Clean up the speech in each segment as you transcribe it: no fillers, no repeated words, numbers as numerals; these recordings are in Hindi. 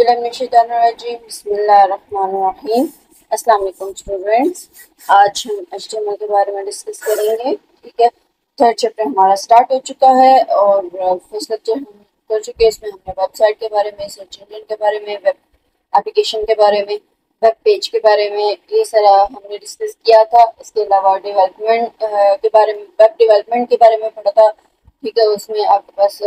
औज़ुबिल्लाहिमिनश्शैतानिर्रजीम बिस्मिल्लाहिर्रहमानिर्रहीम। अस्सलाम वालेकुम स्टूडेंट्स। आज हम HTML के बारे में डिस्कस करेंगे। ठीक है, थर्ड चैप्टर हमारा स्टार्ट हो चुका है और फर्स्ट लेक्चर हम कर चुके हैं। इसमें हमने वेबसाइट के बारे में, सर्च इंजन के बारे में, वेब एप्लीकेशन के बारे में, वेब पेज के बारे में ये सारा हमने डिस्कस किया था। इसके अलावा डेवलपमेंट के बारे में, वेब डेवलपमेंट के बारे में पढ़ा था। ठीक है, उसमें आपके पास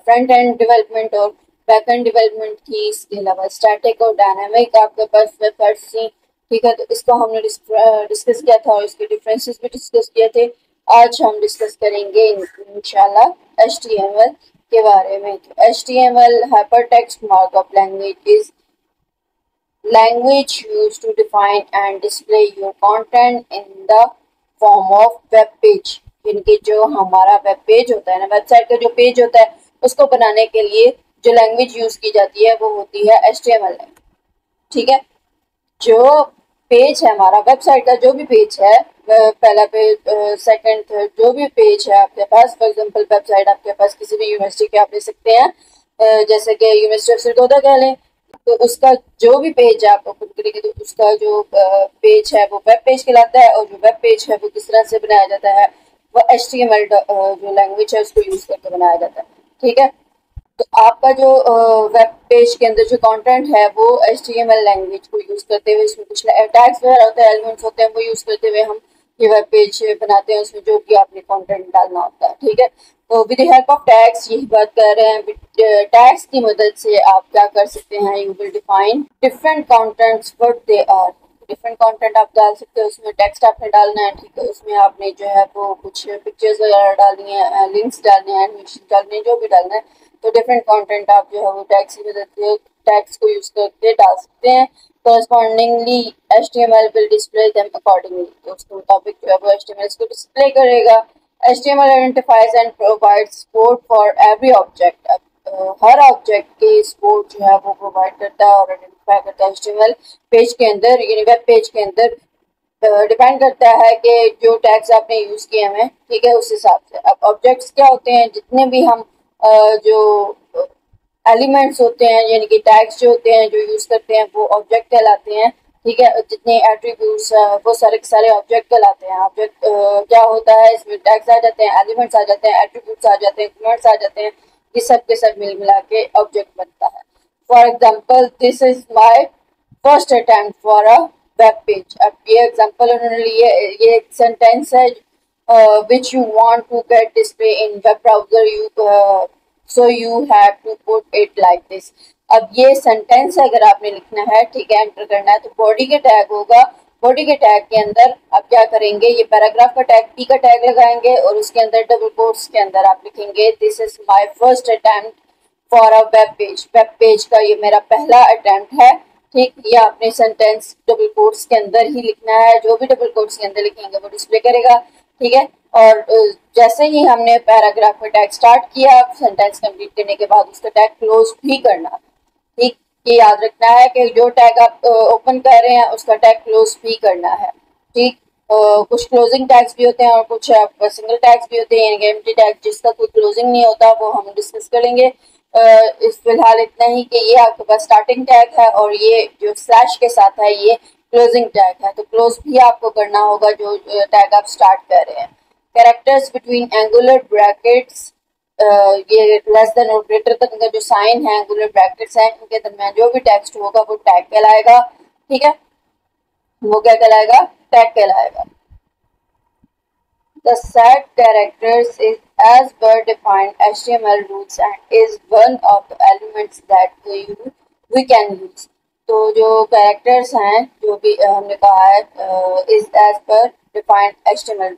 फ्रंट एंड डेवलपमेंट और बैक एंड डेवलपमेंट थी। इसके अलावा स्टैटिक और डायनामिक आपके पास वेबसाइट्स थी। ठीक है, तो इसको हमने डिस्कस किया था और इसके डिफरेंसेस भी डिस्कस किए थे। आज हम डिस्कस करेंगे इंशाल्लाह HTML के बारे में। तो HTML hypertext markup language is language used to define and display your content in the form of web page। यानी कि जो हमारा वेब पेज होता है ना, वेबसाइट का जो पेज होता है, उसको बनाने के लिए जो लैंग्वेज यूज की जाती है वो होती है HTML। ठीक है, जो पेज है हमारा वेबसाइट का, जो भी पेज है, पहला पेज, सेकंड, थर्ड, जो भी पेज है आपके पास, फॉर एग्जांपल वेबसाइट आपके पास किसी भी यूनिवर्सिटी के आप ले सकते हैं, जैसे कि यूनिवर्सिटी ऑफ सरगोदा कह लें, तो उसका जो भी पेज है आप ओपन करेंगे तो उसका जो पेज है वो वेब पेज कहलाता है। और जो वेब पेज है वो किस तरह से बनाया जाता है, वो HTML जो लैंग्वेज है उसको यूज करके बनाया जाता है। ठीक है, तो आपका जो वेब पेज के अंदर जो कंटेंट है वो HTML लैंग्वेज को यूज करते हुए, इसमें कुछ टैग्स वगैरह होते हैं, एलिमेंट्स होते हैं, वो यूज करते हुए हम ये वेब पेज बनाते हैं। उसमें जो भी आपने कंटेंट डालना होता है। ठीक है, तो with the help of tags, यही बात कर रहे हैं, टैग्स की मदद से आप क्या कर सकते हैं, you will define different contents what they are. Different content आप डाल सकते हो, उसमें टेक्स्ट आपने डालना है। ठीक है, उसमें आपने जो है वो कुछ पिक्चर्स वगैरह डालनी है, लिंक्स डालने हैं, एनिमेशन डालने हैं, जो भी डालना है। तो डिफरेंट कंटेंट आप जो है वो टैग्स की मदद से, टैग्स को यूज करके डाल सकते हैं। correspondingly HTML will display them accordingly। तो उसके मुताबिक जो है वो HTML इसको डिस्प्ले करेगा। HTML identifies and provides support for every object। अब हर ऑब्जेक्ट के सपोर्ट जो है वो प्रोवाइड करता है और आइडेंटिफाई करता है HTML पेज के अंदर, यानी वेब पेज के अंदर। डिपेंड करता है कि जो टैग्स आपने यूज किए हैं, ठीक है, उस हिसाब से। अब ऑब्जेक्ट्स क्या होते हैं, जितने भी हम जो एलिमेंट्स होते हैं, यानी कि टैग्स जो होते हैं जो यूज करते हैं, वो ऑब्जेक्ट कहलाते हैं। ठीक है, जितने एट्रीब्यूट्स वो सारे के सारे ऑब्जेक्ट कहलाते हैं। ऑब्जेक्ट क्या होता है, इसमें टैग्स आ जाते हैं, एलिमेंट्स आ जाते हैं, एट्रीब्यूट्स आ जाते हैं, कमेंट्स आ जाते हैं। ये सब के सब मिल मिला के ऑब्जेक्ट बनता है। For example, this is my first attempt for a web page. अब ये एग्जाम्पल उन्होंने लिए, ये एक सेंटेंस है which you want to get display in web browser, so you have to put it like this। अब ये सेंटेंस अगर आपने लिखना है, ठीक है, एंटर करना है, तो बॉडी के टैग होगा। बॉडी के टैग के अंदर आप क्या करेंगे, ये पैराग्राफ का टैग, पी का टैग लगाएंगे और उसके अंदर डबल कोट्स के अंदर आप लिखेंगे this is my first attempt for a web page. Web page का ये मेरा पहला अटेम्प्ट है। ठीक, ये आपने सेंटेंस डबल कोट्स के अंदर ही लिखना है। जो भी डबल कोट्स के अंदर लिखेंगे वो डिस्प्ले करेगा। ठीक है, और जैसे ही हमने पैराग्राफ में टैग स्टार्ट किया, सेंटेंस कंप्लीट करने के बाद उसका टैग क्लोज भी करना। ठीक, ये याद रखना है कि जो टैग आप ओपन कर रहे हैं उसका टैग क्लोज भी करना है। ठीक, कुछ क्लोजिंग टैग्स भी होते हैं और कुछ सिंगल टैग्स भी होते हैं, यानी एम्प्टी टैग जिसका कोई क्लोजिंग नहीं होता, वो हम डिस्कस करेंगे। इस फिलहाल इतना ही कि ये आपके पास स्टार्टिंग टैग है और ये जो स्लैश के साथ है ये क्लोजिंग टैग है। तो क्लोज भी आपको करना होगा जो टैग आप स्टार्ट कर रहे हैं। कैरेक्टर्स बिटवीन एंगुलर ब्रैकेट्स, ये लेस देन और ग्रेटर तक का जो साइन है, एंगुलर ब्रैकेट्स हैं, इनके दरमियान जो भी टेक्स्ट होगा वो टैग कहलाएगा। ठीक है, वो क्या कहलाएगा, टैग कहलाएगा। The set characters is as per defined HTML rules and is one of the elements that we can use। तो जो कैरेक्टर्स हैं, जो भी हमने कहा है, is as per defined HTML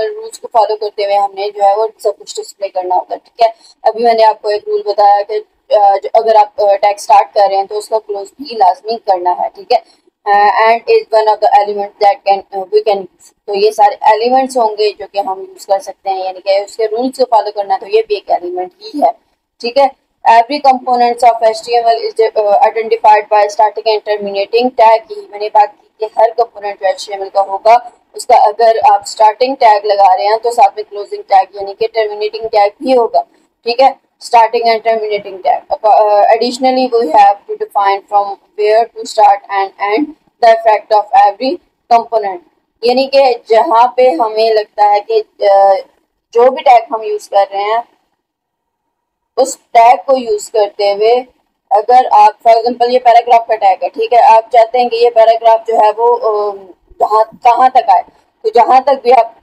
rules को फॉलो करते हुए हमने जो है वो सब कुछ डिस्प्ले करना होता है। ठीक है, अभी मैंने आपको एक रूल बताया कि अगर आप टैग स्टार्ट कर रहे हैं तो उसका क्लोज भी लाजमी करना है। ठीक है, and is one of the element that we can use. तो ये सारे एलिमेंट्स होंगे जो कि हम यूज कर सकते हैं, यानी कि उसके रूल्स को फॉलो करना, तो ये भी एक एलिमेंट ही है। ठीक है, every components of HTML is identified by starting and terminating tag। की मैंने बात की कि हर कंपोनेंट जो HTML का होगा उसका अगर आप स्टार्टिंग टैग लगा रहे हैं तो साथ में क्लोजिंग टैग यानी कि टर्मिनेटिंग टैग भी होगा। ठीक है, starting and terminating tag. Additionally, we have to define from where to start and end the effect of every component. यानी कि जहाँ पे हमें लगता है कि जो भी टैग हम यूज कर रहे हैं उस टैग को यूज करते हुए, अगर आप फॉर एग्जांपल ये पैराग्राफ का टैग है, ठीक है, आप चाहते हैं कि ये पैराग्राफ जो है वो कहाँ तक आए, तो जहां तक भी आप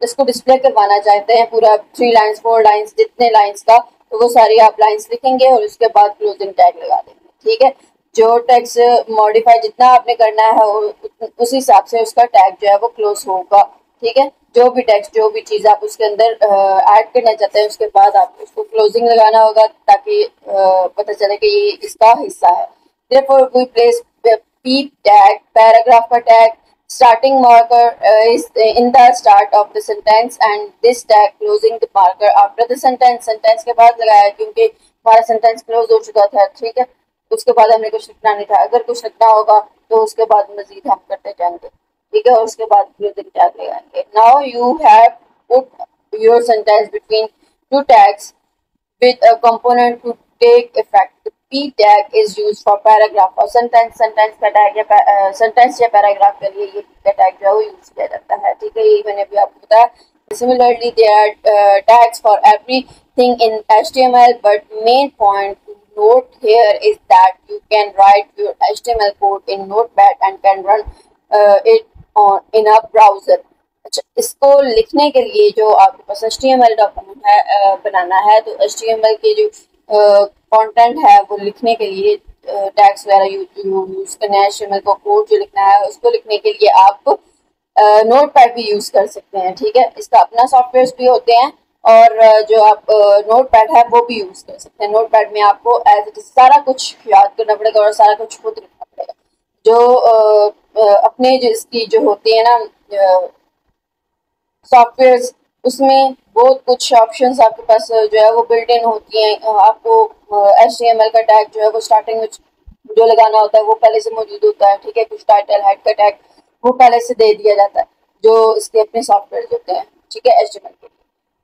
इसको डिस्प्ले करवाना चाहते हैं पूरा 3 लाइन्स 4 लाइन्स जितने लाइन्स का, तो वो सारी आप लाइन्स लिखेंगे और उसके बाद क्लोजिंग टैग लगा देंगे। ठीक है, जो टेक्स्ट मॉडिफाई जितना आपने करना है उस हिसाब से उसका टैग जो है वो क्लोज होगा। ठीक है, जो भी टेक्स्ट जो भी चीज आप उसके अंदर ऐड करना चाहते हैं उसके बाद आपको उसको क्लोजिंग लगाना होगा ताकि पता चले कि ये इसका हिस्सा है। Therefore, we place p tag, paragraph का tag, starting marker is in the start of the sentence and this tag closing the marker after the sentence. Sentence के बाद लगाया क्योंकि हमारा sentence close हो चुका था। ठीक है, उसके बाद हमें कुछ लिखना नहीं था, अगर कुछ लिखना होगा तो उसके बाद मजीद हम करते जाएंगे। ठीक है, और उसके बाद क्लोजिंग टैग लगाएंगे। Now you have put your sentence between two tags with a component to take effect. The P tag is used for paragraph और sentence का tag या sentence या paragraph के लिए ये P का tag जो है वो यूज किया जाता है। ठीक है, ये मैंने अभी आपको बताया। Similarly, there are tags for everything in HTML, but main point to note here is that you can write your HTML code in Notepad and can run it in a browser. अच्छा, इसको लिखने के लिए जो आपके पास HTML डॉक्यूमेंट है बनाना है, तो HTML के जो कंटेंट है वो लिखने के लिए टैग्स वगैरह यूज करना है। HTML को कोड जो लिखना है उसको लिखने के लिए आप नोटपैड भी यूज कर सकते हैं। ठीक है, इसका अपना सॉफ्टवेयर भी होते हैं और जो आप नोटपैड है वो भी यूज कर सकते हैं। नोटपैड में आपको एज इट इज सारा कुछ याद करना पड़ेगा और सारा कुछ खुद लिखना पड़ेगा। जो अपने जिसकी जो होती है ना सॉफ्टवेयर, उसमें बहुत कुछ ऑप्शंस आपके पास जो है वो बिल्ट इन होती हैं। आपको HTML का टैग जो है वो स्टार्टिंग में जो लगाना होता है वो पहले से मौजूद होता है। ठीक है, कुछ टाइटल हेड का टैग वो पहले से दे दिया जाता है जो इसके अपने सॉफ्टवेयर होते हैं। ठीक है, HTML के लिए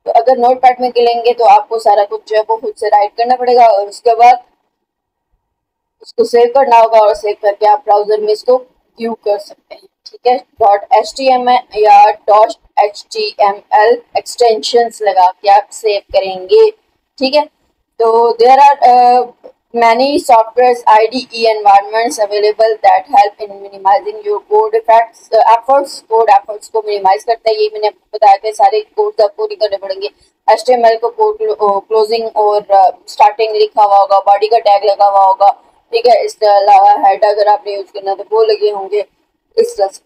तो अगर नोटपैड में लेंगे तो आपको सारा कुछ जो है वो खुद से राइट करना पड़ेगा और उसके बाद उसको सेव करना होगा और सेव करके आप ब्राउजर में इसको व्यू कर सकते हैं। ठीक है, .html या .html एक्सटेंशंस लगा के आप सेव करेंगे। ठीक है, तो there are many softwares IDE environments available that help in minimizing your code efforts को minimize करते हैं। ये मैंने बताया कि सारे कोड आपको नहीं करने पड़ेंगे। HTML को कोड क्लोजिंग और स्टार्टिंग लिखा हुआ होगा, बॉडी का टैग लगा हुआ होगा। ठीक है, इसके अलावा हेड अगर आपने यूज करना तो वो लगे होंगे इस तरह से,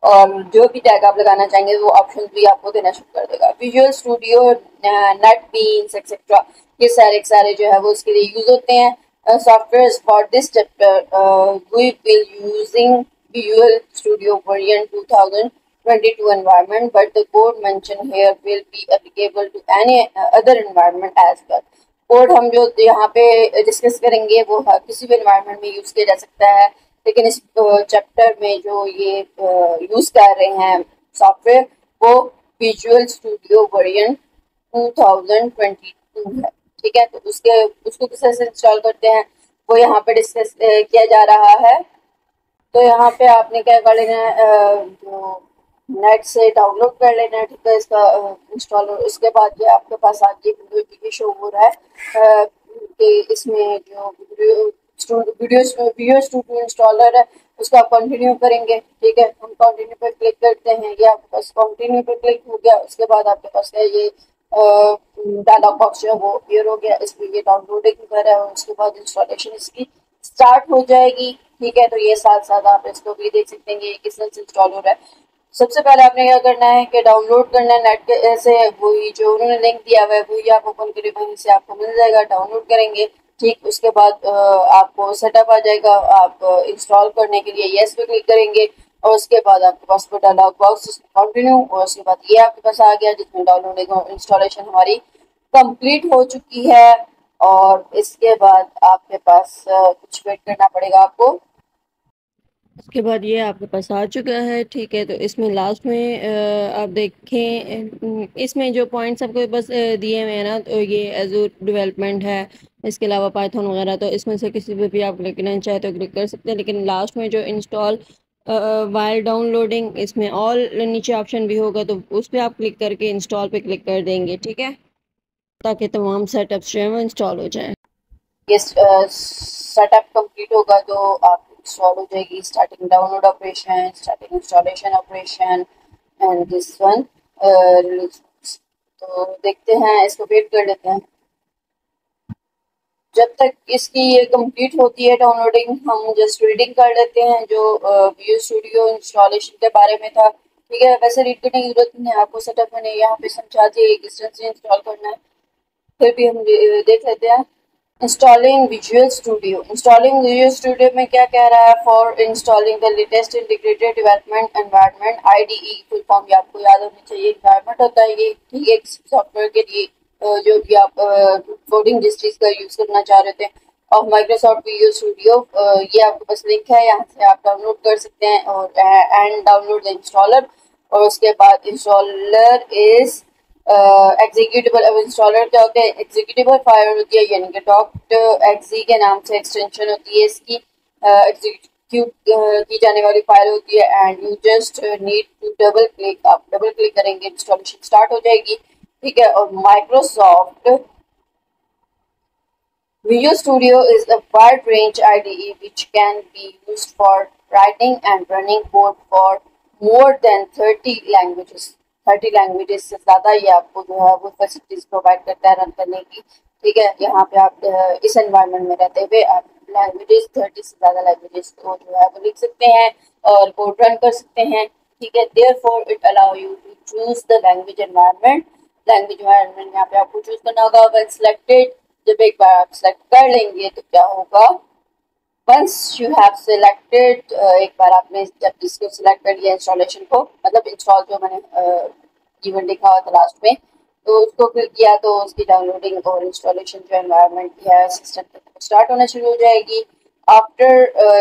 और जो भी टैग आप लगाना चाहेंगे वो ऑप्शन भी आपको देना शुरू कर देगा। विजुअल स्टूडियो, नेटबीन्स एक्सेट्रा, ये सारे जो है वो उसके लिए यूज होते हैं software. For this chapter we will using Visual Studio version 2022 environment, but the code mentioned here will be applicable to any other environment as well. Code हम जो यहाँ पे डिस्कस करेंगे वो किसी भी एनवायरनमेंट में यूज किया जा सकता है, लेकिन इस चैप्टर में जो ये यूज कर रहे हैं सॉफ्टवेयर वो विजुअल स्टूडियो वर्जन 2022 है। ठीक है, तो उसको किस तरह से इंस्टॉल करते हैं वो यहाँ पे डिस्कस किया जा रहा है। तो यहाँ पे आपने क्या कर लेना है, जो नेट से डाउनलोड कर लेना है। ठीक है, इसका इंस्टॉल, उसके बाद ये आपके पास आगे वीडियो शो हो रहा है कि इसमें जो वीडियो स्टूडियो इंस्टॉलर है उसको आप कंटिन्यू करेंगे। ठीक है, हम कंटिन्यू पर क्लिक करते हैं, ये आपके पास कंटिन्यू पर क्लिक हो गया। उसके बाद आपके पास है ये डायलॉग बॉक्स जो है वो अपीयर हो गया, इसमें ये डाउनलोडिंग कर रहा है और उसके बाद इंस्टॉलेशन इसकी स्टार्ट हो जाएगी। ठीक है, तो ये साथ साथ आप इसको भी देख सकते हैं कि किस तरह से इंस्टॉल हो रहा है। सबसे पहले आपने क्या करना है कि डाउनलोड करना है नेट के से, वही जो उन्होंने लिंक दिया हुआ है वही आप ओपन करें, वहीं से आपको मिल जाएगा। डाउनलोड करेंगे, ठीक, उसके बाद आपको सेटअप आ जाएगा। आप इंस्टॉल करने के लिए येस पे क्लिक करेंगे और उसके बाद आपके पास वो डायलॉग बॉक्स कंटिन्यू, और उसके बाद ये आपके पास आ गया जिसमें डाउनलोडिंग और इंस्टॉलेशन हमारी कंप्लीट हो चुकी है। और इसके बाद आपके पास कुछ वेट करना पड़ेगा आपको। उसके बाद ये आपके पास आ चुका है। ठीक है, तो इसमें लास्ट में आप देखें, इसमें जो पॉइंट्स आपको बस दिए हुए हैं ना, तो ये एजूर डेवलपमेंट है, इसके अलावा पाइथन वगैरह, तो इसमें से किसी पे भी आप क्लिक करना चाहे तो क्लिक कर सकते हैं। लेकिन लास्ट में जो इंस्टॉल वाइल डाउनलोडिंग, इसमें ऑल नीचे ऑप्शन भी होगा, तो उस पर आप क्लिक करके इंस्टॉल पे क्लिक कर देंगे। ठीक है, ताकि तमाम सेटअप्स जो है वो इंस्टॉल हो जाए। ये सेटअप कंप्लीट होगा तो आप इंस्टॉल हो जाएगी starting download operation, starting installation operation and this one release. तो देखते हैं, इसको वेट कर लेते हैं जब तक इसकी ये कंप्लीट होती है डाउनलोडिंग। हम जस्ट रीडिंग कर लेते हैं जो विजुअल स्टूडियो इंस्टॉलेशन के बारे में था। ठीक है, वैसे रीड करने की जरूरत नहीं है आपको, सेटअप मैंने यहाँ पे समझा दिया किस तरह से इंस्टॉल करना है। फिर भी हम देख लेते हैं। Installing visual studio, installing visual studio में क्या कह रहा है? For installing the latest integrated development environment, IDE full form भी आपको याद होनी चाहिए। एनवायरनमेंट होता है ये, ठीक है, सॉफ्टवेयर के लिए जो भी आप कोडिंग जिस चीज का यूज करना चाह रहे थे। और माइक्रोसॉफ्ट विजुअल स्टूडियो, ये आपके पास लिंक है, यहाँ से आप डाउनलोड कर सकते हैं और एंड डाउनलोड द इंस्टॉलर। और उसके बाद इंस्टॉलर इज एग्जीक्यूटेबल। अब इंस्टॉलर क्या होता है? एग्जीक्यूटेबल फाइल होती है, यानी कि डॉट एक्जी के नाम से एक्सटेंशन होती है इसकी, एग्जीक्यूट की जाने वाली फाइल होती है। And you just need to double click, आप डबल क्लिक करेंगे इंस्टॉलेशन स्टार्ट हो जाएगी। ठीक है, और Microsoft Visual Studio is a wide-range IDE which can be used for writing and running code for more than 30 languages. 30 languages से ज़्यादा ये आपको जो है वो फैसिलिटीज प्रोवाइड करता है रन करने की। ठीक है, यहाँ पे आप इस एनवायरनमेंट में रहते हुए आप लैंग्वेजेस 30 से ज़्यादा लैंग्वेजेस को जो है वो लिख सकते हैं और कोड रन कर सकते हैं। ठीक है, therefore it allow you to choose the language environment. Language environment यहाँ पे आपको चूज करना होगा। वन सिलेक्टेड, जब एक बार आप सेलेक्ट कर लेंगे तो क्या होगा? वंस यू हैव सिलेक्टेड, एक बार आपने जब इसको सिलेक्ट कर लिया इंस्टॉलेशन को, मतलब इंस्टॉल जो मैंने इवेंट लिखा हुआ था लास्ट में, तो उसको क्लिक किया तो उसकी डाउनलोडिंग और इंस्टॉलेशन जो एनवायरनमेंट की है सिस्टम पे स्टार्ट होना शुरू हो जाएगी। After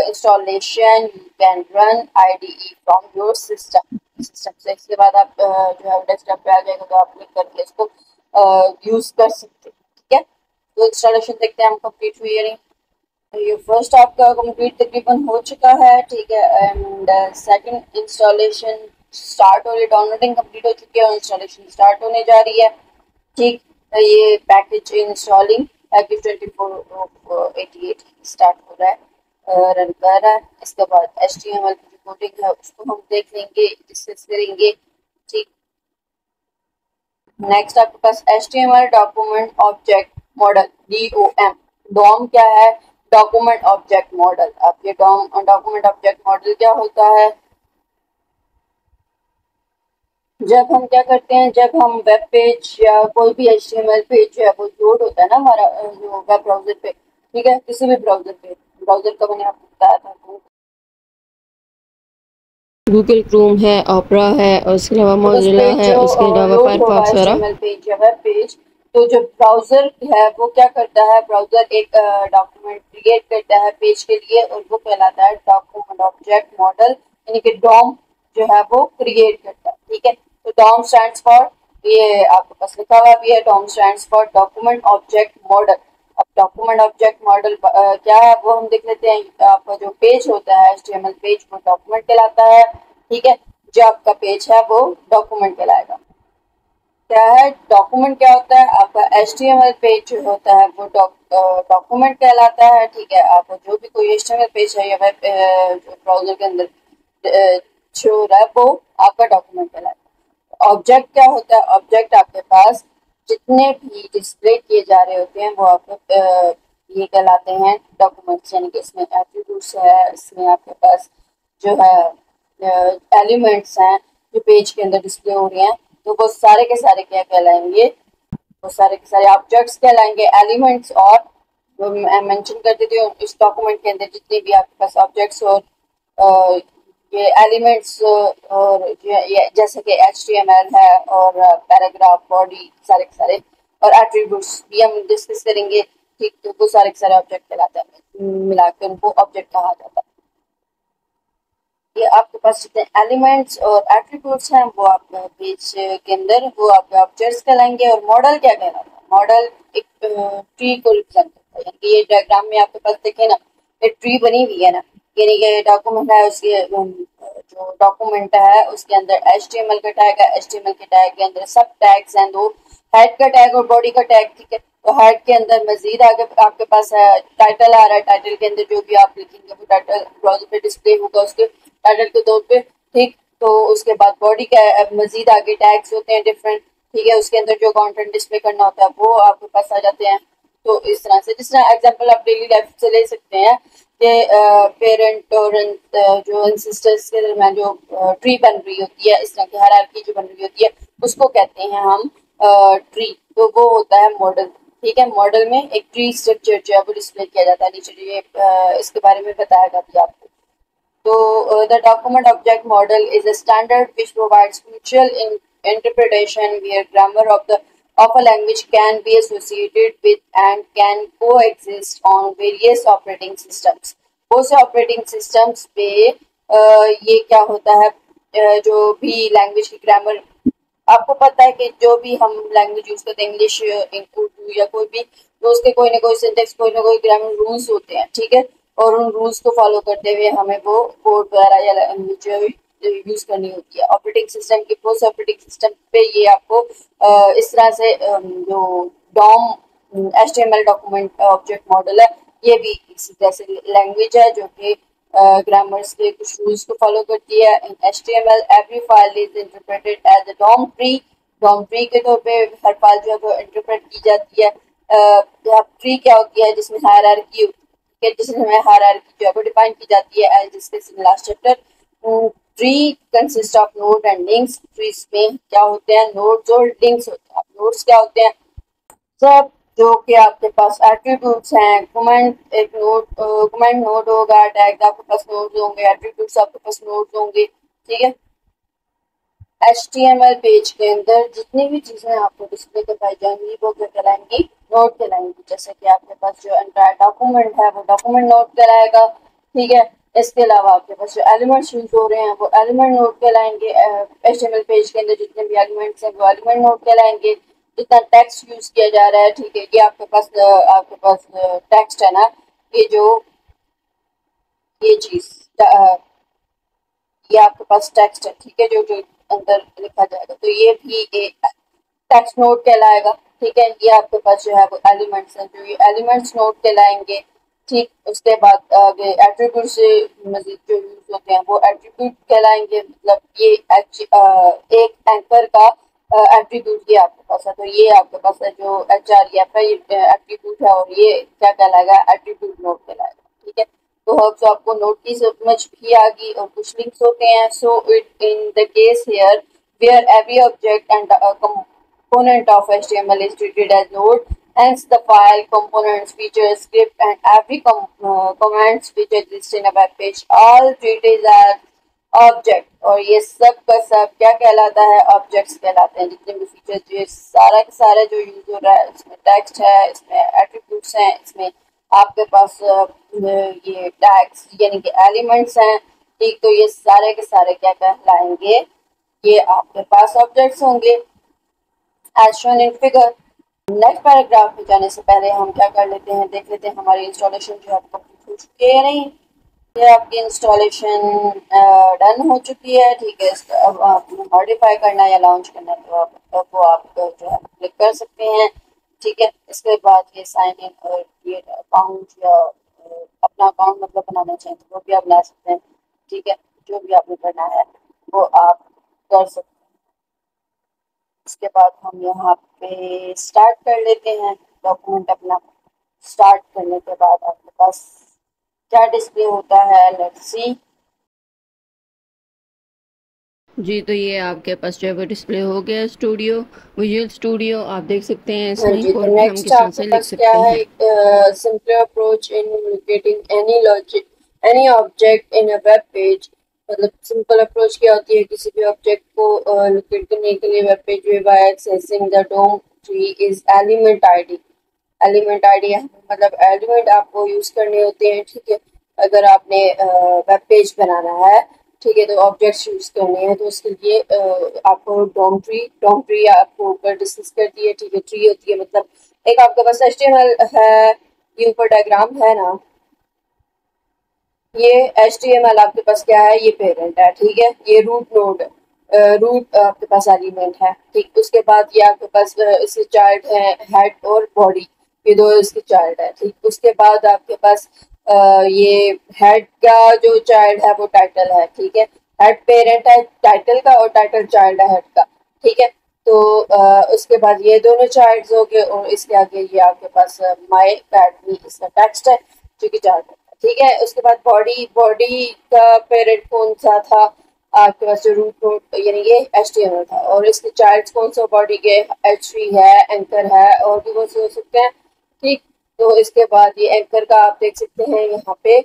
installation you can run IDE from your system से। इसके बाद आप जो है डेस्कटॉप पे आ जाएगा तो आप क्लिक करके इसको यूज कर सकते हैं। ठीक है, तो इंस्टॉलेशन देखते हैं हम कंप्लीट हुई है नहीं। तो ये फर्स्ट आपका कंप्लीट तकरीबन हो चुका है। ठीक है, एंड सेकंड इंस्टॉलेशन स्टार्ट हो रही है, डाउनलोडिंग कंप्लीट हो चुकी है और इंस्टॉलेशन स्टार्ट होने जा रही है। ठीक, ये पैकेज इंस्टॉलिंग पैकेज 24/88 स्टार्ट हो रहा है, रन कर रहा है। इसके बाद HTML की जो कोडिंग है उसको हम देख लेंगे, डिस्कस करेंगे। ठीक, नेक्स्ट आपके पास HTML document object model, DOM। DOM क्या है? Document object model. अब ये डॉक्यूमेंट ऑब्जेक्ट मॉडल क्या होता है? जब हम क्या करते हैं, जब हम वेब पेज या कोई भी HTML पेज जो है वो लोड होता है ना हमारा जो वेब ब्राउजर पे, ठीक है, किसी भी ब्राउजर पे, ब्राउजर का मैंने आपको बताया था गूगल क्रोम है, ओपरा है, और उसके अलावा तो उस मोजिला पेज है, जो उसके अलावा लोड होगा फायरफॉक्स वगैरह। HTML पेज या वेब पेज, तो जो ब्राउजर है वो क्या करता है? ब्राउजर एक डॉक्यूमेंट क्रिएट करता है पेज के लिए और वो कहलाता है डॉक्यूमेंट ऑब्जेक्ट मॉडल, यानी कि डॉम जो है वो क्रिएट करता है। ठीक है, तो डॉम स्टैंड्स फॉर, ये आपके पास लिखा हुआ भी है, DOM stands for document object model. अब डॉक्यूमेंट ऑब्जेक्ट मॉडल क्या है वो हम देख लेते हैं। आपका जो पेज होता है HTML पेज वो डॉक्यूमेंट कहलाता है। ठीक है, जो आपका पेज है वो डॉक्यूमेंट कहलाएगा। क्या है डॉक्यूमेंट? क्या होता है? आपका HTML पेज जो होता है वो डॉक्यूमेंट कहलाता है। ठीक है, आपका जो भी कोई HTML पेज है या वेब ब्राउजर के अंदर शो हो रहा है वो आपका डॉक्यूमेंट कहलाएगा। ऑब्जेक्ट क्या होता है? ऑब्जेक्ट आपके पास जितने भी डिस्प्ले किए जा रहे होते हैं वो आपके ये कहलाते हैं डॉक्यूमेंट्स, यानी कि इसमें एट्रीब्यूट्स है, इसमें आपके पास जो है एलिमेंट्स हैं जो पेज के अंदर डिस्प्ले हो रहे हैं, तो वो सारे के सारे क्या कहलाएंगे? वो सारे के सारे ऑब्जेक्ट्स कहलाएंगे, एलिमेंट्स। और मैं मेंशन कर देती हूँ इस डॉक्यूमेंट के अंदर जितने भी आपके पास ऑब्जेक्ट्स और अ, ये एलिमेंट्स और ये जैसे कि HTML है और पैराग्राफ बॉडी सारे के सारे और एट्रीब्यूट्स भी हम डिस्कस करेंगे। ठीक, तो वो सारे के सारे ऑब्जेक्ट कहलाते हैं, मिला के उनको ऑब्जेक्ट कहा जाता है। पास जितने एलिमेंट्स और एट्रीब्यूट्स हैं वो आप पेज के अंदर वो आपके ऑब्जेक्ट्स कहलाएंगे। और मॉडल क्या कहलाता है? मॉडल एक ट्री को रिप्रेजेंट करता है। यानी कि ये डायग्राम में आपके पास देखे ना, एक ट्री बनी हुई है ना, यानी कि डॉक्यूमेंट है, उसके जो डॉक्यूमेंट है उसके अंदर HTML का टैग है, HTML के टैग के अंदर सब टैग्स हैं, दो हेड का टैग और बॉडी का टैग, ठीक है। तो हेड के अंदर मजीद आगे आपके पास है टाइटल आ रहा है, टाइटल के अंदर जो भी आप लिखेंगे वो टाइटल ब्राउज़र पे डिस्प्ले होगा उसके टाइटल के तौर पे, ठीक। तो उसके बाद बॉडी का मजीद आगे टैग्स होते हैं डिफरेंट, ठीक है, उसके अंदर जो कंटेंट डिस्प्ले करना होता है वो आपके पास आ जाते हैं। तो इस तरह से, जिस तरह एग्जांपल आप डेली लाइफ से ले सकते हैं कि पेरेंट और जो सिस्टर्स के दरमियान जो ट्री बन रही होती है, इस तरह की हायरार्की जो बन रही होती है उसको कहते हैं हम ट्री। तो वो होता है मॉडल, ठीक है। मॉडल में एक ट्री स्ट्रक्चर जो है वो डिस्प्ले किया जाता है। नीचे ये इसके बारे में बताया भी आपको। So, the document object model is a standard which provides crucial interpretation where grammar of a language can be associated with and can coexist on various operating systems. बहुत से ऑपरेटिंग सिस्टम्स पे ये क्या होता है, जो भी लैंग्वेज की ग्रामर, आपको पता है कि जो भी हम लैंग्वेज यूज करते हैं, इंग्लिश, उर्दू या कोई भी, तो उसके कोई ना कोई सिंटेक्स, कोई ना कोई ग्रामर रूल्स होते हैं, ठीक है। और उन रूल्स को फॉलो करते हुए हमें वो कोड वगैरह या लैंग्वेज यूज करनी होती है। ऑपरेटिंग सिस्टम के बहुत से ऑपरेटिंग सिस्टम पे ये आपको इस तरह से जो DOM HTML document object model है, ये भी इसी तरह से लैंग्वेज है जो कि ग्रामर्स के कुछ रूल्स को फॉलो करती है। In HTML every file is interpreted as a DOM tree. DOM tree के तौर पे हर फाइल जो है वो इंटरप्रेट की जाती है। ट्री क्या होती है? जिसमें हायरार्की होती है, जिसमें हायरार्की जो है वो डिफाइन की जाती है as discussed in last chapter. Tree consist of node and links. Trees में क्या होते हैं? नोड्स और लिंक्स होते हैं। अब नोड्स क्या होते हैं? सब जो कि आपके पास एट्रीब्यूट्स हैं। कमेंट एक नोड, कमेंट नोड होगा, टैग आपके पास नोड्स होंगे, एट्रीब्यूट्स आपके पास नोड्स होंगे, ठीक है। HTML पेज के अंदर जितनी भी चीजें आपको डिस्प्ले करवाई जाएंगी वो क्या कहलाएंगी? नोड कहलाएंगी। जैसे कि आपके पास जो एंटायर डॉक्यूमेंट है वो डॉक्यूमेंट नोड कहलाएगा, ठीक है। इसके अलावा आपके पास जो एलिमेंट्स यूज हो रहे हैं वो एलिमेंट नोड कहलाएंगे। HTML पेज के अंदर जितने भी एलिमेंट्स हैं वो एलिमेंट नोड कहलाएंगे। जितना टेक्स्ट यूज किया जा रहा है, ठीक है, ये आपके पास टेक्स्ट है ना, ये जो ये चीज ये आपके पास टेक्स्ट है, ठीक है, जो जो अंदर लिखा जाएगा, तो ये भी एक टेक्स्ट नोड कहलाएगा, ठीक है। ये आपके पास जो है वो एलिमेंट्स हैं, जो ये एलिमेंट्स नोड कहलाएंगे, ठीक। उसके बाद आगे एट्रीब्यूट से मजीद जो यूज होते हैं वो एट्रीब्यूट कहलाएंगे। मतलब ये एक एंकर का एट्रीब्यूट ये आपके पास है, तो ये आपके पास है जो HREF है, ये एट्रीब्यूट है, और ये क्या कहलाएगा? एट्रीब्यूट नोड कहलाएगा, ठीक है। तो होप सो आपको नोट की समझ भी आ गई। और कुछ लिंक्स होते हैं। So it in the case here where every object and component of HTML is treated as node. Hence, the file, components, features, script, and every commands which exist in a web page all treated as object. और ये सब का सब क्या कहलाता है? ऑब्जेक्ट्स कहलाते हैं। जितने भी फीचर्स, ये सारा का सारा जो यूज हो रहा है, इसमें टेक्स्ट है, इसमें एट्रीब्यूट्स हैं, इसमें आपके पास ये टैग्स यानी कि एलिमेंट्स हैं, ठीक। तो ये सारे के सारे क्या कहलाएंगे? ये आपके पास ऑब्जेक्ट्स होंगे as shown in figure. Next paragraph में जाने से पहले हम क्या कर लेते हैं, देख लेते हैं हमारी इंस्टॉलेशन जो है कंप्लीट हो चुकी है या नहीं। ये आपकी इंस्टॉलेशन डन हो चुकी है, ठीक है। अब आपने मॉडिफाई करना है या लॉन्च करना है तो आप जो है क्लिक कर सकते हैं, ठीक है। इसके बाद ये साइन इन और क्रिएट अकाउंट या अपना अकाउंट मतलब बनाना चाहें तो वो भी आप ला सकते हैं, ठीक है। जो भी आपने करना है वो आप कर सकते हैं। इसके बाद हम यहाँ पे स्टार्ट कर लेते हैं डॉक्यूमेंट अपना। स्टार्ट करने के बाद आपके पास क्या डिस्प्ले होता है, लेट्स सी। जी, तो ये आपके पास जो है वो डिस्प्ले हो गया स्टूडियो, विजुअल स्टूडियो। आप देख सकते हैं हाँ इसमें जी, तो कोड भी हम नेक्स्ट किस तरह आपके से लिख पास क्या सकते है? हैं। एक simple approach in locating any logic any object in a web page. मतलब सिंपल अप्रोच क्या होती है? किसी भी ऑब्जेक्ट को लोकेट करने के लिए वेब पेज में by accessing the DOM tree is element ID. Element ID मतलब एलिमेंट आपको यूज करने होते हैं, ठीक है। अगर आपने वेब पेज बनाना है ठीक है। तो ऑब्जेक्ट्स यूज करने हैं तो उसके लिए आपको डॉम ट्री आपको ऊपर डिस्कस कर दी है, ठीक है। ट्री होती है मतलब एक आपके पास HTML है, ये ऊपर डायग्राम है ना, ये HTML आपके पास क्या है, ये पेरेंट है, ठीक है। ये रूट नोड रूट आपके पास एलिमेंट है, ठीक। उसके बाद ये आपके पास इसके चाइल्ड है हेड और बॉडी, ये दो इसके चाइल्ड है, ठीक। उसके बाद आपके पास ये हेड का जो चाइल्ड है वो टाइटल है, ठीक है। हेड पेरेंट है टाइटल का और टाइटल चाइल्ड है हेड का, ठीक है। तो उसके बाद ये दोनों चाइल्ड्स हो गए और इसके आगे ये आपके पास माई अकेडमी इसका टेक्स्ट है जो कि चार्ट है, ठीक है। उसके बाद बॉडी का पेरेंट कौन सा था आपके पास, जो रूट नोड यानी ये HTML था, और इसके चाइल्ड्स कौन सा बॉडी के H3 है, एंकर है, और भी बहुत से हो सकते हैं, ठीक। तो इसके बाद ये एंकर का आप देख सकते हैं यहाँ पे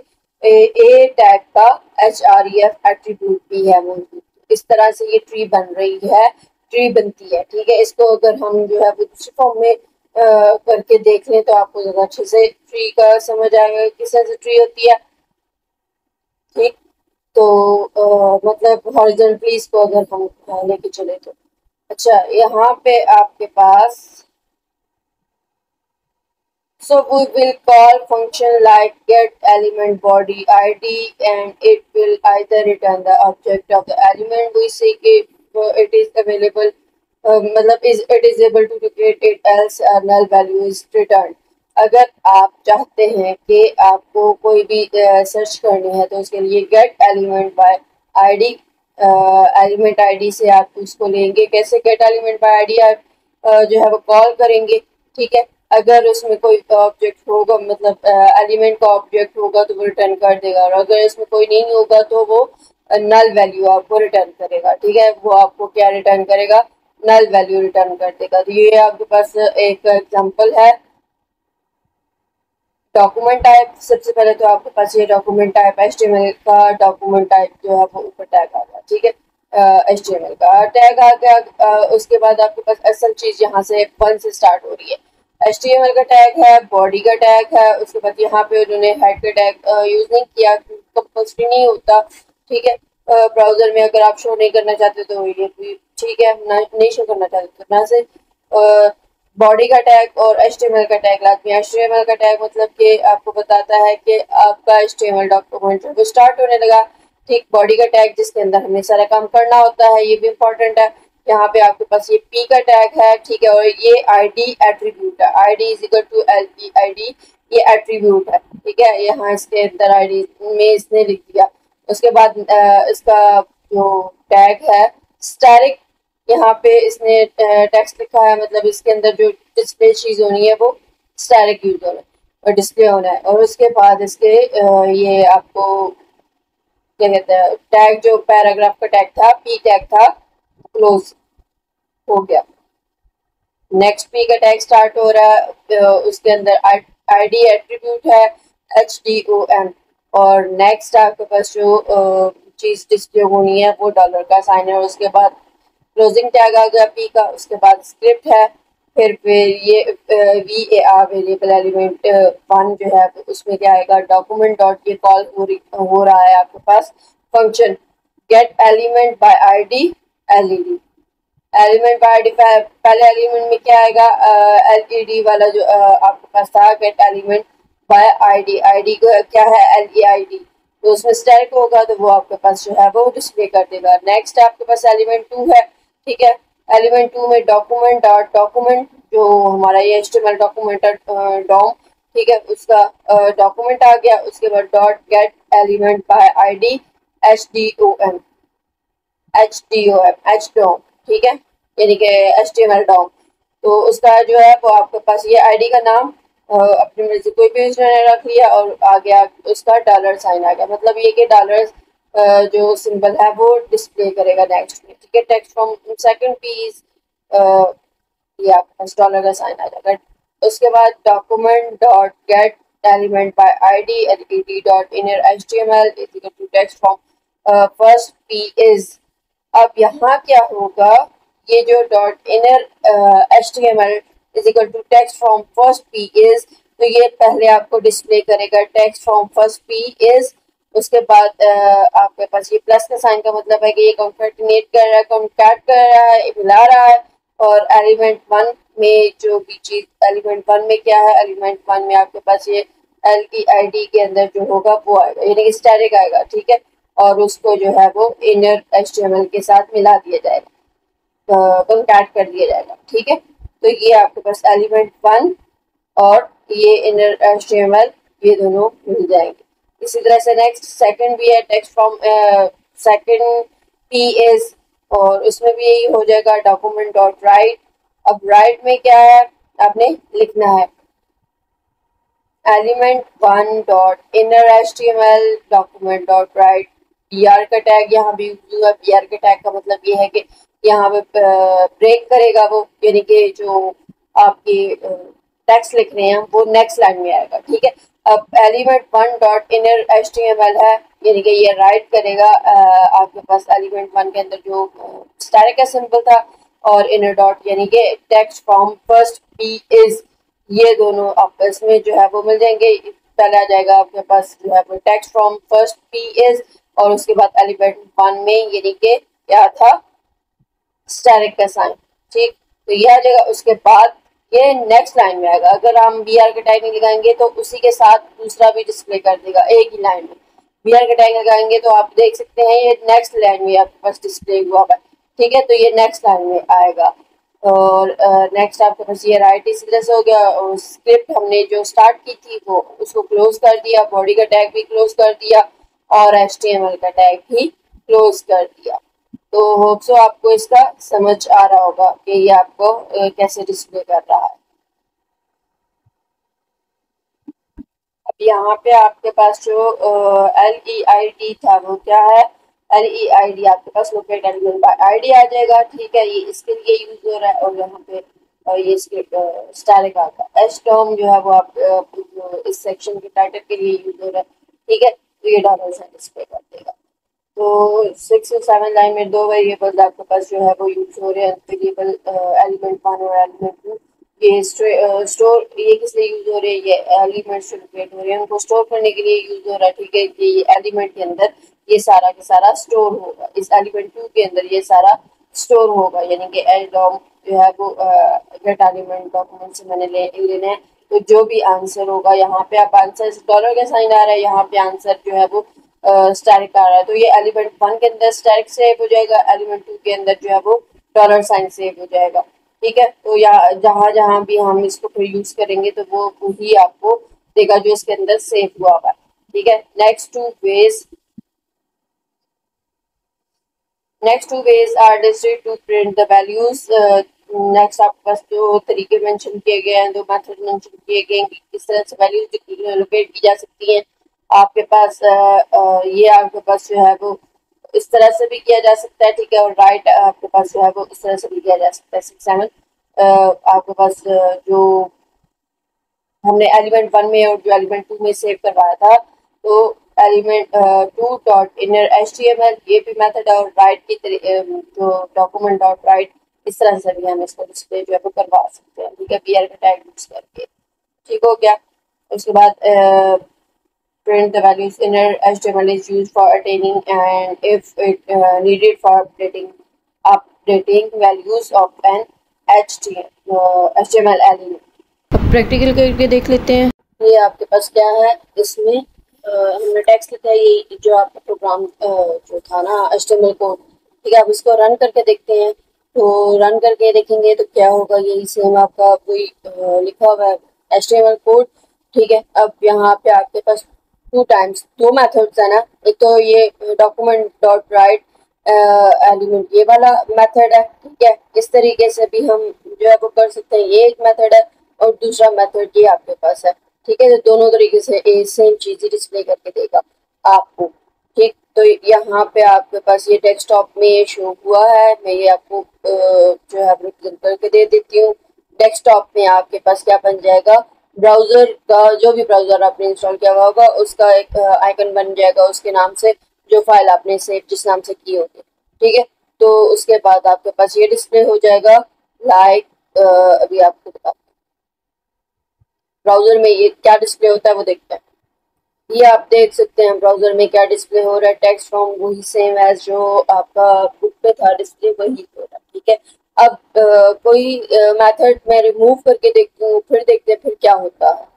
ए टैग का href एट्रीब्यूट भी है मौजूद। इस तरह से ये ट्री बन रही है, ट्री बनती है, ठीक है। इसको अगर हम जो है वो दूसरी फॉर्म में करके देख लें तो आपको ज्यादा अच्छे से ट्री का समझ आएगा किस तरह से ट्री होती है, ठीक। तो मतलब हॉरिजॉन्टली इसको अगर हम लेके चले तो अच्छा, यहाँ पे आपके पास so we will call function like get element body id and it will either return the object of the element we see if it is available मतलब is it is able to recreate it else a null value is returned। अगर आप चाहते हैं कि आपको कोई भी सर्च करनी है तो उसके लिए gate element by ID, element ID से आप उसको लेंगे। कैसे गेट एलिमेंट बाय आईडी आप जो है वो कॉल करेंगे, ठीक है। अगर उसमें कोई ऑब्जेक्ट होगा मतलब एलिमेंट का ऑब्जेक्ट होगा तो वो रिटर्न कर देगा, और अगर इसमें कोई नहीं होगा तो वो नल वैल्यू आपको रिटर्न करेगा, ठीक है। वो आपको क्या रिटर्न करेगा, नल वैल्यू रिटर्न कर देगा। तो ये आपके पास एक एग्जांपल है डॉक्यूमेंट टाइप। सबसे पहले तो आपके पास ये डॉक्यूमेंट टाइप HTML का डॉक्यूमेंट टाइप जो है वो ऊपर टैग आ गया, ठीक है। HTML का टैग आ गया। उसके बाद आपके पास असल चीज यहाँ से 1 से स्टार्ट हो रही है। HTML का टैग है, बॉडी का टैग है, उसके बाद यहाँ पे उन्होंने हेड का टैग यूज नहीं किया, कंपल्सरी नहीं होता, ठीक है। ब्राउजर में अगर आप शो नहीं करना चाहते तो ये भी ठीक है, नहीं शो करना चाहते तो ना से बॉडी का टैग और HTML का टैग लाजमी। HTML का टैग मतलब कि आपको बताता है कि आपका HTML डॉक्यूमेंट जो स्टार्ट होने लगा, ठीक। बॉडी का टैग जिसके अंदर हमें सारा काम करना होता है, ये भी इम्पोर्टेंट है। यहाँ पे आपके पास ये P का टैग है, ठीक है। और ये ID एट्रीब्यूट है, ID is equal to LP ID, ये एट्रीब्यूट है, ठीक है। यहाँ इसके अंदर ID में इसने लिख दिया। उसके बाद इसका जो टैग है स्टैटिक, यहाँ पे इसने टेक्स्ट लिखा है, मतलब इसके अंदर जो डिस्प्ले चीज होनी है वो स्टैटिक यूज होना है और डिस्प्ले होना है। और उसके बाद इसके ये आपको क्या कहते हैं टैग, जो पैराग्राफ का टैग था P टैग था, क्लोज हो गया। नेक्स्ट P का टैग स्टार्ट हो रहा है, उसके अंदर ID एट्रीब्यूट है HDOM, और नेक्स्ट आपके पास जो चीज डिस्प्ले होनी है वो डॉलर का साइन है। और उसके बाद क्लोजिंग टैग आ गया P का। उसके बाद स्क्रिप्ट है, फिर ये VAR वेरिएबल एलिमेंट 1 जो है उसमें क्या आएगा, डॉक्यूमेंट डॉट ये कॉल हो रहा है आपके पास function get element by ID LED। Element by ID पहले एलिमेंट में क्या आएगा, LED वाला जो आपके पास था get element by ID, ID क्या है LEID, तो उसमें स्टैटिक होगा तो वो आपके पास जो है वो डिस्प्ले कर देगा। नेक्स्ट आपके पास एलिमेंट 2 है, ठीक है। एलिमेंट 2 में डॉक्यूमेंट डॉट डॉक्यूमेंट जो हमारा ये HTML डॉक्यूमेंट डॉम, ठीक है, उसका डॉक्यूमेंट आ गया। उसके बाद dot get element by ID HDOM, ठीक है, यानी कि HTML डॉम। तो उसका जो है वो आपके पास ये आईडी का नाम अपनी मर्जी कोई भी उसने रख लिया और आ गया उसका डॉलर साइन आ गया, मतलब ये कि डॉलर जो सिंबल है वो डिस्प्ले करेगा नेक्स्ट में, ठीक है। टेक्स्ट फ्रॉम सेकंड पीस ये आपके पास डॉलर का साइन आ जाएगा। उसके बाद document dot get element by ID LED dot inner HTML is equal to text from first P is. अब यहाँ क्या होगा, ये जो dot inner HTML is equal to text from first P is, तो ये पहले आपको डिस्प्ले करेगा text from first P is उसके बाद आपके पास ये प्लस का साइन का मतलब है कि ये कॉन्केटिनेट कर रहा है, कॉन्कैट कर रहा है, मिला रहा है। और एलिमेंट वन में जो भी चीज, एलिमेंट वन में क्या है, एलिमेंट वन में आपके पास ये LEID के अंदर जो होगा वो आएगा, यानी कि स्टैटिक आएगा, ठीक है। और उसको जो है वो इनर HTML के साथ मिला दिया जाएगा, कॉन्कैट कर दिया जाएगा, ठीक है। तो ये आपके पास एलिमेंट वन और ये इनर HTML ये दोनों मिल जाएंगे। इसी तरह से नेक्स्ट सेकंड भी है, text from second P is, और उसमें भी यही हो जाएगा, डॉक्यूमेंट डॉट राइट। अब राइट में क्या है, आपने लिखना है element one dot inner HTML document dot right. BR का टैग यहाँ भी यूज हुआ। BR के टैग का मतलब ये है कि यहाँ पे ब्रेक करेगा वो, यानी कि जो आपके टेक्स्ट लिख रहे हैं वो नेक्स्ट लाइन में आएगा, ठीक है। अब element one dot inner HTML है, यानी कि ये राइट करेगा आपके पास एलिमेंट वन के अंदर जो स्टैटिक का सिंबल था, और इनर डॉट यानी कि text from first P is, ये दोनों आपस में जो है वो मिल जाएंगे। पहले आ जाएगा आपके पास जो है वो text from first P is, और उसके बाद एलिमेंट वन में यानी कि क्या था, स्टैटिक का साइन, ठीक। तो ये आ जाएगा। उसके बाद ये नेक्स्ट लाइन में आएगा। अगर हम BR का टैग नहीं लगाएंगे तो उसी के साथ दूसरा भी डिस्प्ले कर देगा एक ही लाइन में। BR का टैग लगाएंगे तो आप देख सकते हैं ये नेक्स्ट लाइन में आपके पास डिस्प्ले हुआ है, ठीक है। तो ये नेक्स्ट लाइन में आएगा। और नेक्स्ट आपके पास ये राइट इसी तरह से हो गया। और स्क्रिप्ट हमने जो स्टार्ट की थी वो उसको क्लोज कर दिया, बॉडी का टैग भी क्लोज कर दिया, और HTML का टैग भी क्लोज कर दिया। तो होप सो आपको इसका समझ आ रहा होगा कि ये आपको कैसे डिस्प्ले कर रहा है। अब यहाँ पे आपके पास जो LEID था वो क्या है, LEID आपके पास लोकेट एलिमेंट बाय ID आ जाएगा, ठीक है। ये इसके लिए यूज हो रहा है। और यहाँ पे ये स्टैटिक आता है। HTOM जो है वो आप जो इस सेक्शन के टाइटल के लिए यूज हो रहा है, ठीक है। तो ये डॉलर साइन डिस्प्ले कर देगा। तो 6 और 7 लाइन में दो वेरिएबल्स आपके पास जो है वो यूज हो रहे हैं, वेरिएबल एलिमेंट वन और एलिमेंट टू। ये स्टोर ये किस लिए यूज हो रहे हैं, ये एलिमेंट्स जो लोकेट हो रहे हैं उनको स्टोर करने के लिए यूज हो रहा है, ठीक है। ये एलिमेंट के अंदर ये सारा के सारा स्टोर होगा, इस एलिमेंट टू के अंदर ये सारा स्टोर होगा, यानी कि LDOM जो है वो गेट एलिमेंट डॉक्यूमेंट से मैंने लेना है। तो जो भी आंसर होगा, यहाँ पे आप आंसर डॉलर का साइन आ रहा है, यहाँ पे आंसर जो है वो स्टैटिक आ रहा है। तो ये एलिमेंट वन के अंदर स्टैटिक सेव हो जाएगा, एलिमेंट टू के अंदर जो है वो डॉलर साइन सेव हो जाएगा, ठीक है। तो यहाँ जहां जहां भी हम इसको फिर यूज करेंगे तो वो वही आपको देगा जो इसके अंदर सेव हुआ हुआ है, ठीक है। Next two ways are listed to print the values. Next आपके पास जो तरीके मेंशन किए गए हैं, दो मेथड मेंशन किए गए हैं कि किस तरह से वैल्यूज लोकेट की जा सकती हैं। आपके पास ये आपके पास जो है वो इस तरह से भी किया जा सकता है, ठीक है। और राइट आपके पास जो है वो इस तरह से भी किया जा सकता है। 6 7 आपके पास जो हमने एलिमेंट वन में और जो एलिमेंट टू में सेव करवाया था, तो element to dot inner HTML ये भी मेथड है, और राइट की जो डॉक्यूमेंट डॉट राइट इस तरह से भी हम इसको डिस्प्ले जो है वो करवा सकते हैं, ठीक है। BR का टैग यूज करके, ठीक हो गया। उसके बाद print the values inner HTML is used for attaining and if it needed for updating values of an HTML element। अब प्रैक्टिकल करके देख लेते हैं। ये आपके पास क्या है, इसमें हमने टेक्स्ट लिखा है, ये जो आपका प्रोग्राम जो था ना HTML कोड, ठीक है। अब इसको रन करके देखते हैं। तो रन करके देखेंगे तो क्या होगा, यही सेम आपका वही लिखा हुआ है HTML कोड, ठीक है। अब यहाँ पे आपके पास टू टाइम्स दो मेथड्स है ना, एक तो ये डॉक्यूमेंट डॉट राइट एलिमेंट ये वाला मेथड है, ठीक है। इस तरीके से भी हम जो है वो कर सकते हैं, ये एक मेथड है। और दूसरा मेथड ये आपके पास है, ठीक है। तो दोनों तरीके से सेम चीज ही डिस्प्ले करके देगा आपको, ठीक। तो यहाँ पे आपके पास ये डेस्कटॉप में शो हुआ है, मैं ये आपको जो है रिप्रेजेंट करके दे देती हूँ। डेस्कटॉप में आपके पास क्या बन जाएगा, ब्राउजर का जो भी ब्राउजर आपने इंस्टॉल किया हुआ होगा उसका एक आइकन बन जाएगा उसके नाम से, जो फाइल आपने सेव जिस नाम से की होगी, ठीक है। तो उसके बाद आपके पास ये डिस्प्ले हो जाएगा लाइक अभी आपको बता ब्राउजर में ये क्या डिस्प्ले होता है वो देखते हैं। ये आप देख सकते हैं ब्राउजर में क्या डिस्प्ले हो रहा है। टेक्स्ट फ्रॉम वही सेम एज जो आपका बुक पे था डिस्प्ले, वही हो रहा है। ठीक है, अब कोई मेथड मैं रिमूव करके देखती हूँ, फिर देखते हैं फिर क्या होता है।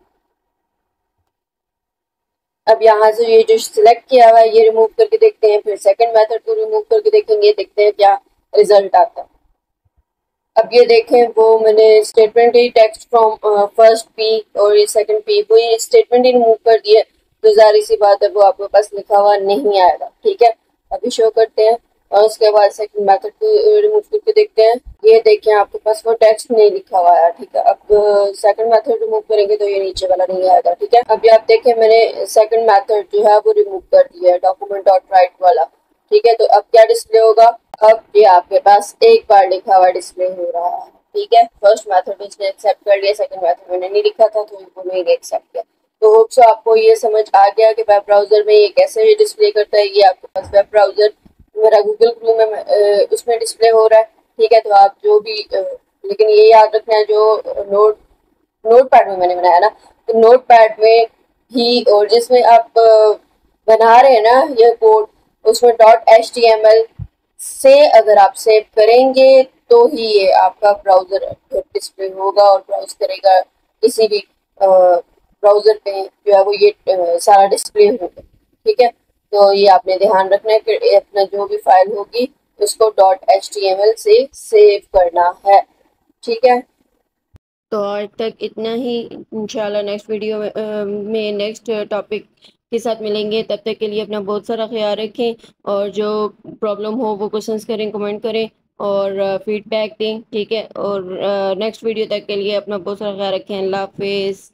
अब यहाँ से ये जो सिलेक्ट किया हुआ है ये रिमूव करके देखते हैं, फिर सेकंड मेथड को रिमूव करके देखेंगे, देखते हैं क्या रिजल्ट आता है। अब ये देखें, वो मैंने statement he text from first P और ये सेकंड पी, वो ये स्टेटमेंट ही रिमूव कर दिए, तो जाहिर सी बात है वो आपके पास लिखा हुआ नहीं आएगा। ठीक है, अभी शो करते हैं और उसके बाद सेकंड मेथड को रिमूव करके देखते हैं। ये देखें आपके पास वो टेक्स्ट नहीं लिखा हुआ है। ठीक है, अब सेकंड मेथड रिमूव करेंगे तो ये नीचे वाला नहीं आएगा। ठीक है, अभी आप देखें मैंने सेकंड मेथड जो है वो रिमूव कर दिया है, डॉक्यूमेंट डॉट राइट वाला। ठीक है, तो अब क्या डिस्प्ले होगा, अब ये आपके पास एक बार लिखा हुआ डिस्प्ले हो रहा है। ठीक है, फर्स्ट मेथड उसने एक्सेप्ट कर लिया, सेकंड मेथड मैंने नहीं लिखा था तो वो नहीं एक्सेप्ट किया। तो होप सो आपको ये समझ आ गया कि वेब ब्राउजर में ये कैसे डिस्प्ले करता है। ये आपके पास वेब ब्राउजर मेरा गूगल क्रोम में उसमें डिस्प्ले हो रहा है। ठीक है, तो आप जो भी लेकिन ये याद रखना है, जो नोट पैड में मैंने बनाया ना, तो नोट पैड में ही, और जिसमें आप बना रहे हैं ना ये कोड, उसमें dot H T M L से अगर आप सेव करेंगे तो ही ये आपका ब्राउजर डिस्प्ले होगा और ब्राउज करेगा किसी भी ब्राउजर पे जो है वो ये सारा डिस्प्ले होगा। ठीक है, तो ये आपने ध्यान रखना है कि अपना जो भी फाइल होगी उसको dot H T M L से सेव करना है। ठीक है, तो आज तक इतना ही। इंशाल्लाह नेक्स्ट वीडियो में नेक्स्ट टॉपिक के साथ मिलेंगे। तब तक के लिए अपना बहुत सारा ख्याल रखें, और जो प्रॉब्लम हो वो क्वेश्चंस करें, कमेंट करें और फीडबैक दें। ठीक है, और नेक्स्ट वीडियो तक के लिए अपना बहुत सारा ख्याल रखें। अल्लाह हाफिज़।